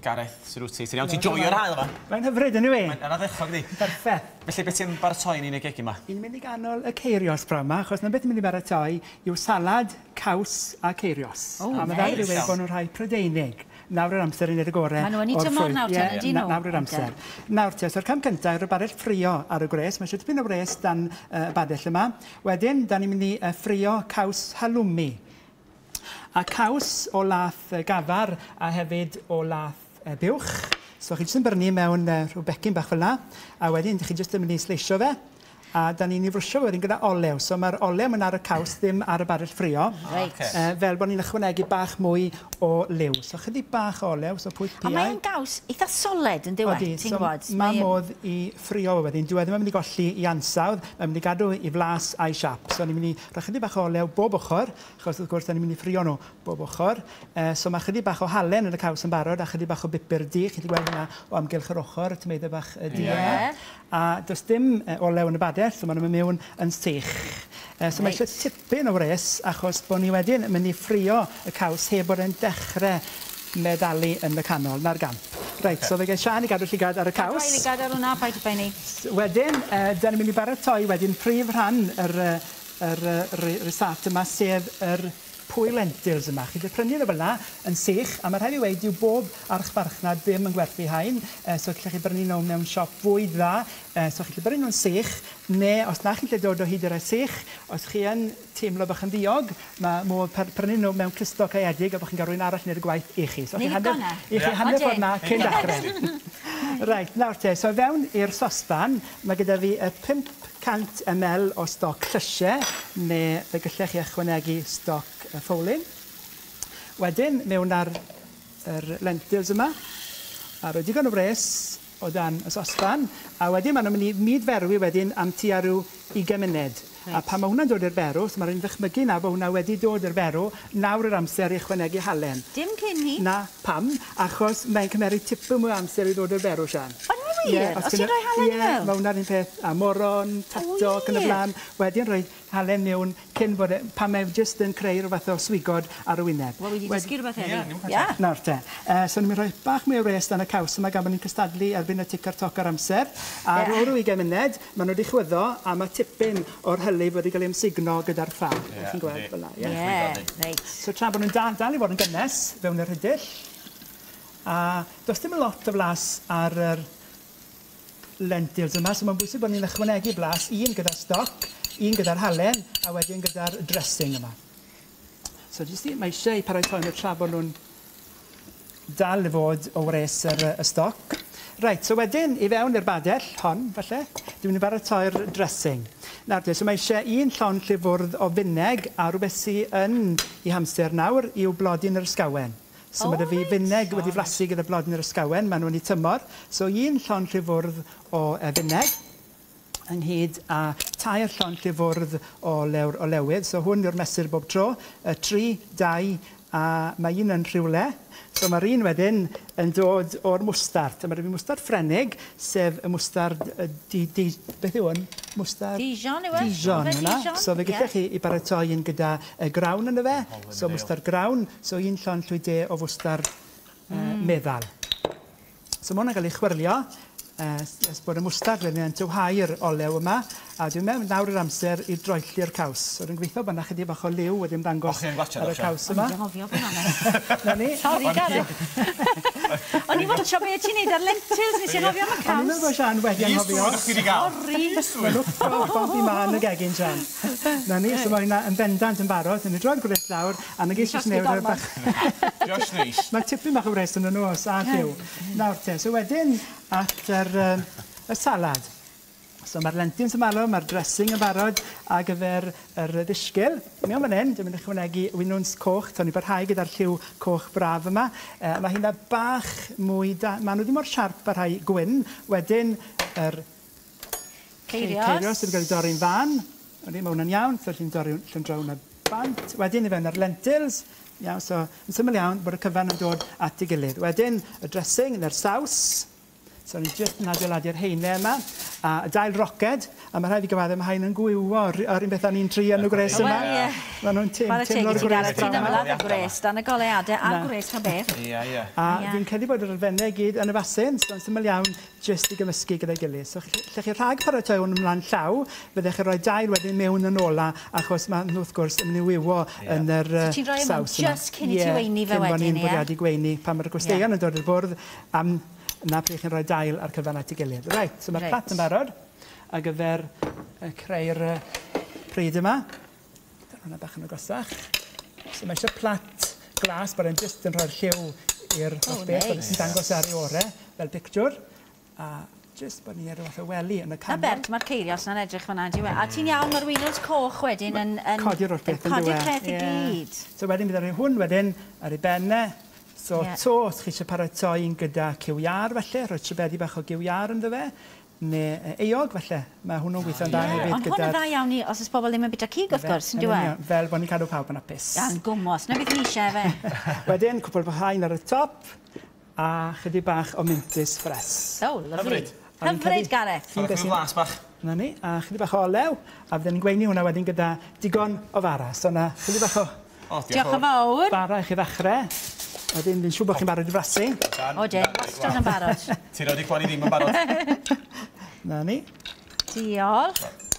Gareth, sy'n rwyt ti. Ti'n iawn, ti'n joio'r hael yma? Mae'n hyfryd yn yw e? Mae'n ddechog di. Perffaith. Felly beth ti'n baratoi ni'n ei gegi yma? I'n mynd i ganol y ceirios bro yma, achos na beth yn mynd i baratoi yw salad, caws a ceirios. A mae ddau rhywun bod nhw'n rhai Prydeinig. Nawr yr amser yn yr gore. Maen nhw yn ei tymor nawr ten, ydy nhw? Nawr yr amser. Nawr te, so'r cam cyntaf yw'r badell ffrio ar y gres. Mae eisiau tipyn o wres dan badell yma. Wedyn, da ni'n mynd i ffrio caws halwmi. A caws o lath gafar a hefyd o lath buwch. So chi jyst yn brynu mewn rhyw becyn bach fel yna. A wedyn, chi jyst yn mynd i sleisio fe. A da ni'n ei frwsio wedyn gyda olew. So mae'r olew yn ar y caws, ddim ar y badell ffrio. Fel bod ni'n ychwanegu bach mwy o liw. So chydig bach o olew, so pwyth piau. A mae'n gaws eitha soled yn diwedd, ti'n gwybod? Mae modd i ffrio wedyn. Dwi ddim yn mynd i golli i ansawdd. Mae'n mynd i gadw i flas a'i siap. So ni'n mynd i rhoi chydig bach o olew bob ochr. Achos wrth gwrs, da ni'n mynd i ffrio nhw bob ochr. So mae chydig bach o halen yn y caws yn barod a chydig bach o bupur di. Chi wedi gweld yna o amgylch yr ochr, tomato bach di. A does dim olew yn y badell, so maen nhw'n mewn yn sych. So mae eisiau tipyn o wres, achos bod ni wedyn yn mynd i ffrio y caws heb bod e'n dechrau medalu yn y canol, na'r gamp. Reit, so fe gael Sian i gadw llygad ar y caws. Rhaid i gadw ar hwnna, paid i beini. Wedyn, da ni'n mynd i baratoi wedyn prif rhan yr risat yma, sef yr pwy lentils yma. Chi wedi prynu fel yna yn sych, a mae rhaid i weid yw bob archfarchnad ddim yn gwerthu hain, so chi'n gallu brynu nhw mewn siop fwyd dda, so chi'n gallu brynu nhw'n sych, neu os na chi'n gallu dod o hyd i'r sych, os chi yn teimlo bach yn ddiog, mae modd prynu nhw mewn clusto caeedig, a bod chi'n gael rhywun arall neu'r gwaith i chi. So chi'n hanner ffordd na cyn dechrau. Reit, nawr te, so fewn i'r sosban, mae gyda fi 500 ml o stoc llysiau, neu fe gallech chi ychwanegu stoc ffowlyn. Wedyn, mewn ar lentils yma, a roi digon o wres o dan y sosban, a wedyn maen nhw'n mynd i mydferwi wedyn am tua rhyw 20 munud. A pan mae hwnna'n dod i'r ferw, so mae'n ddychmygu na bod hwnna wedi dod i'r ferw, nawr yr amser i ychwanegu halen. Dim cyn hi? Na, pam? Achos mae'n cymeryd tipyn mwy amser i ddod i'r ferw, Sian. Ond mae'n wir? Os ti'n rhoi halen i mewn? Ie, mae hwnna'n un peth a moron, tato, yn y blaen. Wedyn rhoi halen mewn cyn bod pan mae jyst yn creu rhywbeth o swigod ar y wyneb. Wel, wedi dysgu rhywbeth heddi. Nawr te. So ni'n rhoi bach mwy o wres dan y caws yma gan bod ni'n cystadlu erbyn y tic ar toc ar amser. A ar ôl 20 munud, maen nhw wedi chwyddo a mae tipyn o'r hylif wedi cael ei ymsugno gyda'r ffab. Chi'n gweld fel yna. So tra bod nhw'n dal i fod yn gynnes fewn yr hydyll. A does dim lot o flas ar yr lentils yma, so mae'n bwysig bod ni'n ychwanegu blas, un gyda'r stoc, un gyda'r halen, a wedyn gyda'r dressing yma. So mae eisiau paratoi nhw tra bod nhw'n dal i fod o wres y stoc. Reit, so wedyn i fewn i'r badell, hon, falle, dwi'n mynd i baratoi'r dressing. Nawr te, so mae eisiau un llon llyfwrdd o fineg a rhywbeth sy'n i hamser nawr i'w blodyn yr ysgawen. So mae fi fineg wedi flasu gyda blodyn yr ysgawen, maen nhw'n ei tymor. So un llon llyfwrdd o fineg, ynghyd a 2 llon llyfwrdd o lewydd. So hwn yw'r mesur bob tro, 3, 2, a mae un yn rhywle. So mae'r un wedyn yn dod o'r mwstard. Mae'r mwstard ffrenig, sef y mwstard, beth yw hwn? Mwstard Dijon yw e? Dijon yna. So fe gallech chi i baratoi un gyda grawn yn y fe. So mwstard grawn, so un llon llwyde o mwstard meddal. So mae hwnna'n cael ei chwyrlio. Bod y mwstard wedyn yn tywhau'r olew yma, a dwi'n meddwl nawr yr amser i droelli'r caws. So dwi'n gobeithio bod yna chydig bach o liw wedyn dangos ar y caws yma. O'n i'n hofio bod yna. Na ni? Sori, Gareth. O'n i'n watcho beth ti'n neud ar lentils, nes i'n hofio am y caws. O'n i'n meddwl bod Sian wedi anghofio. Sori. Mae'n lwc o fi man y gegin, Sian. Na ni, so mae'n yn bendant yn barod. Yn y droed gwrdd lawr, a na geisio newid bach. Josh neis. Mae tipyn bach o wres yn y nos a lliw. Nawr te, so wedyn at y salad. So mae'r lentils yn malo, mae'r dressing yn barod ar gyfer yr ddisgyl. Mewn fan hyn, dwi'n mynd i ychwanegu winwns coch, so ni'n barhau gyda'r lliw coch braf yma. Mae hynna bach mwy, mae nhw ddim mor siarp ar rhai gwyn. Wedyn, yr ceirios sydd wedi cael ei dorri'n fan. Mae hwnna'n iawn, so chi'n dorri llyndrown y bant. Wedyn i fewn ar lentils. Iawn, so yn syml iawn bod y cyfan yn dod at ei gilydd. Wedyn, y dressing neu'r saws, So ni jyst yn adeiladu'r heinau yma. A y dail roced, a mae rhaid i gyfadde, mae hain yn gwywo ar un beth ni'n tri yn y gres yma. Mae nhw'n teimlo'r gres Ti'n ymlaen y gres, dan y goleadau a gres pa beth. A fi'n credu bod yr elfennau gyd yn y fasyn, so yn syml iawn jyst i gymysgu gyda'i gilydd. So lle chi rhag paratoi hwn ymlaen llaw, fyddech chi roi dail wedyn mewn yn ola, achos mae nhw wrth gwrs yn mynd i wywo yn yr saws yma. Ti'n rhoi yma just cyn i ti weini fe wedyn, ie? Cyn bod ni'n bwriadu gweini pan mae'r gwesteion yn dod i'r bwrdd, yna pryd chi'n rhoi dail ar cyfan at ei gilydd. Reit, so mae'r plat yn barod ar gyfer creu'r pryd yma. Dyna hwnna bach yn agosach. So mae eisiau plat glas, bod e'n jyst yn rhoi'r lliw i'r holl beth, bod e'n dangos ar ei orau, fel pictiwr. A jyst bod ni ar fath o wely yn y canol. A Bert, mae'r ceirios na'n edrych fan'na, di we. A ti'n iawn, mae'r Wynons coch wedyn yn... Codi'r o'r beth yn dweud. Codi'r peth i gyd. So wedyn bydd ar hwn wedyn ar ei bennau. So to, os chi eisiau paratoi'n gyda cyw iar felly, rhoi tribedi bach o gyw iar ynddo fe, neu eog felly. Mae hwnnw'n gweithio'n da hefyd gyda... Ond hwn yn dda iawn i, os ys bobl ddim yn bita cig, wrth gwrs, yn diwedd? Fel bod ni'n cadw pawb yn apus. Gan gwmos, na beth ni eisiau fe. Wedyn, cwpl bach hain ar y top, a chydig bach o mintis ffres. O, lyflu. Hyfryd, Gareth. Oedd yn glas bach. Na ni, a chydig bach o olew, a fydden ni'n gweini hwnna wedyn gyda digon o fara. So na, chydig bach o... Diolch yn fawr. Bara i chi ddechrau. Wedyn, fi'n siŵr bod chi'n barod i frasu. O, de, wastad yn barod. Ti'n rhoi di chwani ddim yn barod. Na ni. Diolch.